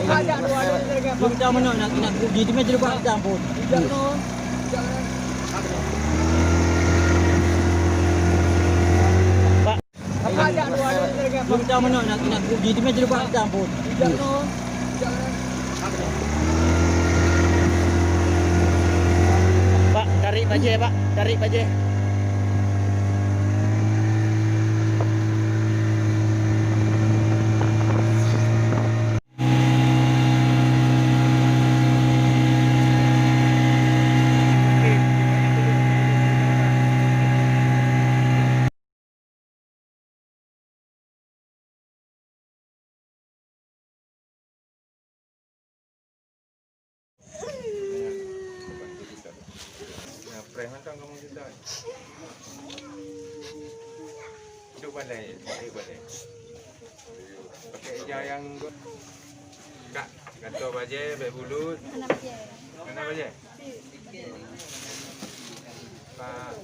Belum tahu mana nak puji tu macam buat campur. Pak, belum tahu mana nak puji tu macam buat campur. Pak, tarik baje Pak, tarik baje. Hantar kamu kita. Duduk balai, balai. Pakai hijau yang kak, kantor baje, baik bulut. Mana baje? Pak.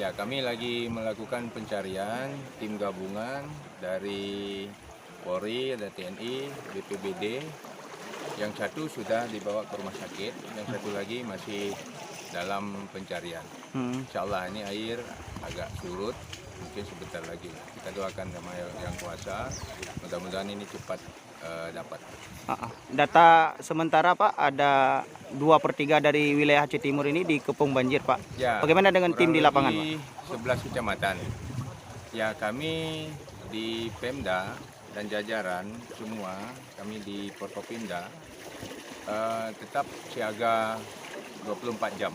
Ya, kami lagi melakukan pencarian tim gabungan dari Polri, ada TNI, BPBD. Yang satu sudah dibawa ke rumah sakit, yang satu lagi masih dalam pencarian. Insya Allah ini air agak surut, mungkin sebentar lagi. Kita doakan sama yang kuasa, mudah-mudahan ini cepat dapat. Data sementara Pak, ada 2/3 dari wilayah Aceh Timur ini dikepung banjir Pak. Ya, bagaimana dengan tim di lapangan Pak? 11 kecamatan. Ya, kami di Pemda dan jajaran semua, kami di Forkopimda tetap siaga 24 jam.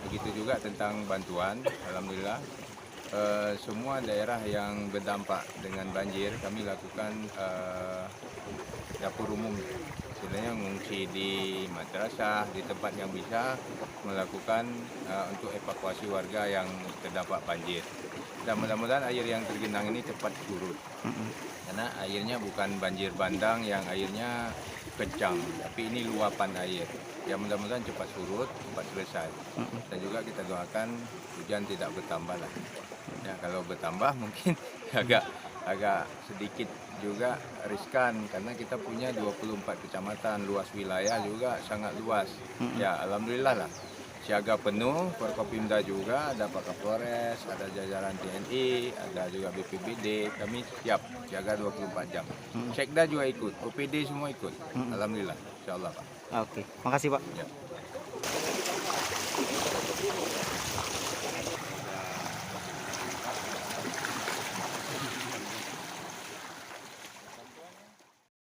Begitu juga tentang bantuan, alhamdulillah semua daerah yang berdampak dengan banjir kami lakukan dapur umum. Sebenarnya mengungsi di madrasah, di tempat yang bisa melakukan untuk evakuasi warga yang terdampak banjir. Dan mudah-mudahan air yang tergenang ini cepat surut. Karena airnya bukan banjir bandang yang airnya kencang, tapi ini luapan air. Ya mudah-mudahan cepat surut, cepat selesai. Dan juga kita doakan hujan tidak bertambah lah. Ya kalau bertambah mungkin agak sedikit juga riskan karena kita punya 24 kecamatan, luas wilayah juga sangat luas. Ya alhamdulillah lah. Siaga penuh, Forkopimda juga, ada Pak Kapolres, ada jajaran TNI, ada juga BPBD, kami siap siaga 24 jam. Sekda juga ikut, OPD semua ikut. Alhamdulillah, insya Allah Pak. Oke, makasih Pak. Ya.